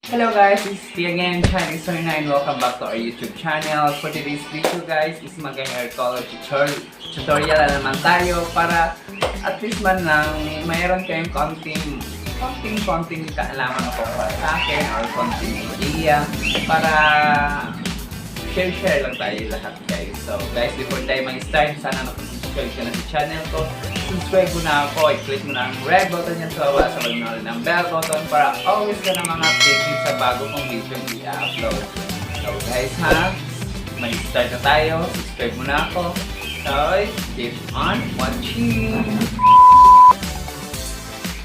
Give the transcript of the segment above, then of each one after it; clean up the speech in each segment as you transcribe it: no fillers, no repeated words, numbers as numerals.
Hello guys, it's me again, Jandystyle, and welcome back to our YouTube channel. For today's video guys, is mag-hair color tutorial na naman tayo para at least man lang mayroon kayong konting kaalaman o para sa akin or konting idea para share lang tayo lahat guys. So guys, before tayo mag-start, sana nakasubscribe ka na sa channel ko. Subscribe mo na ako, i-click mo na ang red button yan sa baba, sabay mo na rin ang bell button para always ka na mga update sa bago kong video i-upload. So guys ha, mag-start na tayo, subscribe mo na ako. So, keep on watching!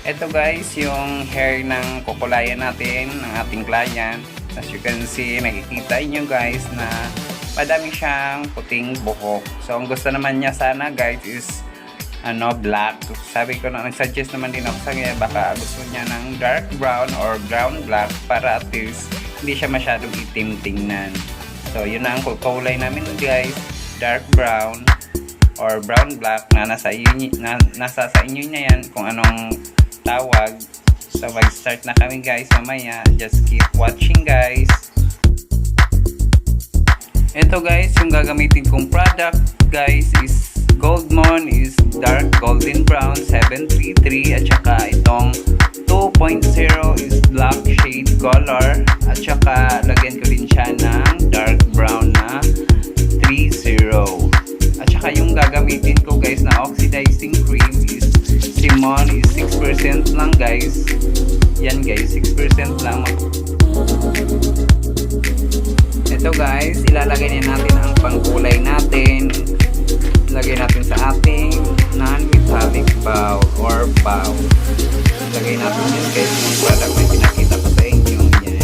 Ito guys, yung hair ng kukulayan natin, ng ating client. As you can see, nakikita nyo guys na madami siyang puting buhok. So, ang gusto naman niya sana guys is black. Sabi ko na, nag-suggest naman din ako sa kanya, baka gusto niya ng dark brown or brown black para at least hindi siya masyadong itim tingnan. So, yun na ang kulay namin guys, dark brown or brown black na nasa sa inyo na yan kung anong tawag. So, mag-start na kami guys mamaya. Just keep watching guys. Ito guys, yung gagamitin kong product guys is Goldmon is dark golden brown 733 at saka itong 2.0 is black shade color at saka lagyan ko din siya ng dark brown na 30 at saka yung gagamitin ko guys na oxidizing cream is Simon is 6% lang guys. Yan guys, 6% lang. Ito guys, ilalagay na natin ang pangkulay natin. Lagay natin sa ating non-metallic bowl or bowl. Lagay natin yun guys, yung product na pinakita ko sa inyo. Yan.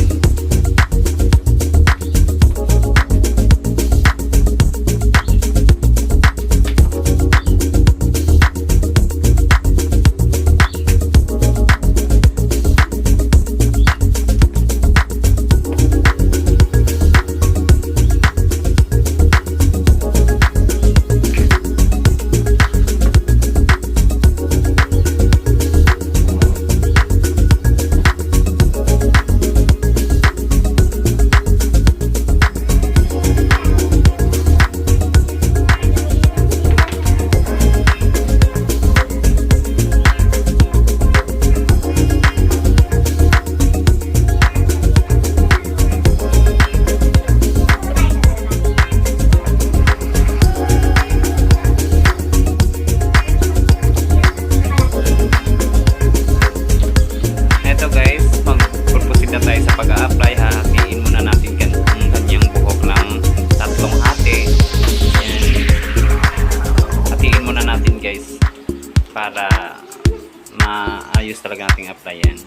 Para maayos talaga nating applyan.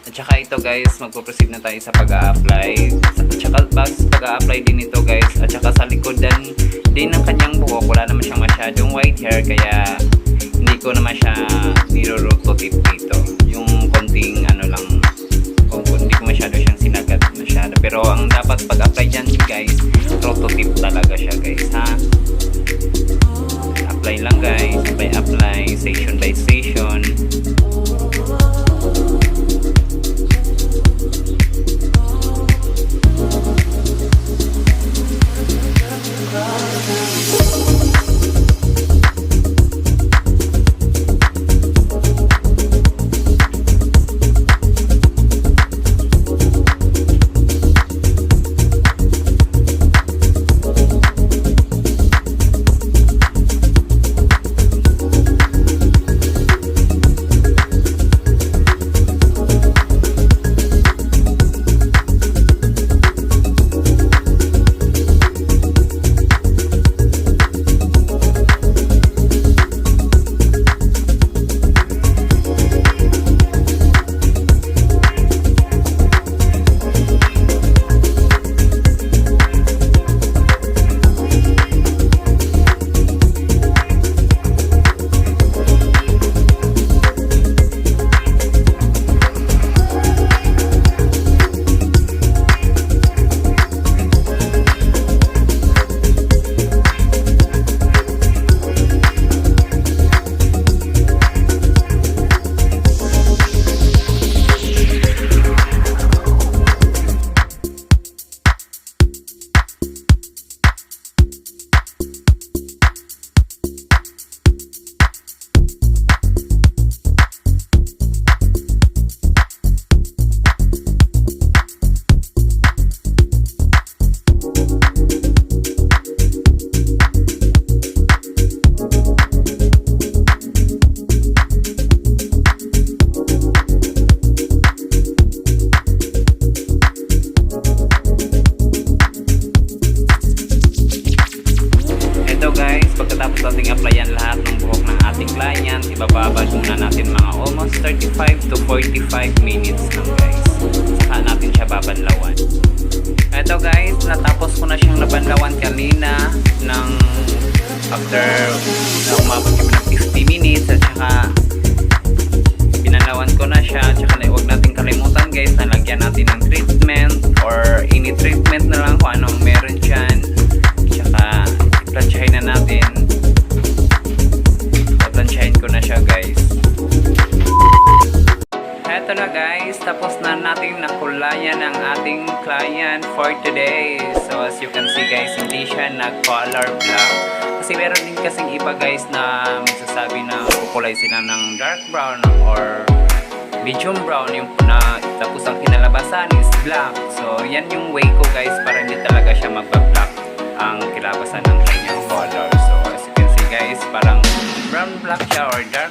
At saka ito guys, magpo-proceed na tayo sa pag-a-apply. At saka pag-a-apply din ito guys. At saka sa likodan din ng kanyang buhok, wala naman siyang masyadong white hair, kaya hindi ko naman siya niro-rototip dito. Yung konting lang, hindi ko masyado siyang sinagat masyado. Pero ang dapat pag-apply dyan guys, rototip talaga siya guys ha. Apply lang guys, apply, station by station. Ibababad muna natin mga almost 35 to 45 minutes lang guys. Saka natin siya babanlawan. Eto guys, natapos ko na siyang nabanlawan kanina ng after na umabot kami ng 50 minutes at saka pinanawan ko na siya. At saka huwag natin kalimutan guys na lagyan natin ng treatment or any treatment na lang kung anong meron dyan. At saka i-planchahin na natin. I-planchahin ko na siya guys. Eto na guys, tapos na natin nakulayan ang ating client for today. So as you can see guys, hindi siya nag-color black. Kasi meron din kasing iba guys na magsasabi na kukulay sila ng dark brown or medium brown yung na tapos ang kinalabasan is black. So yan yung way ko guys para hindi talaga siya magpa-black ang kilabasan ng kanyang color. So as you can see guys, parang brown black siya or dark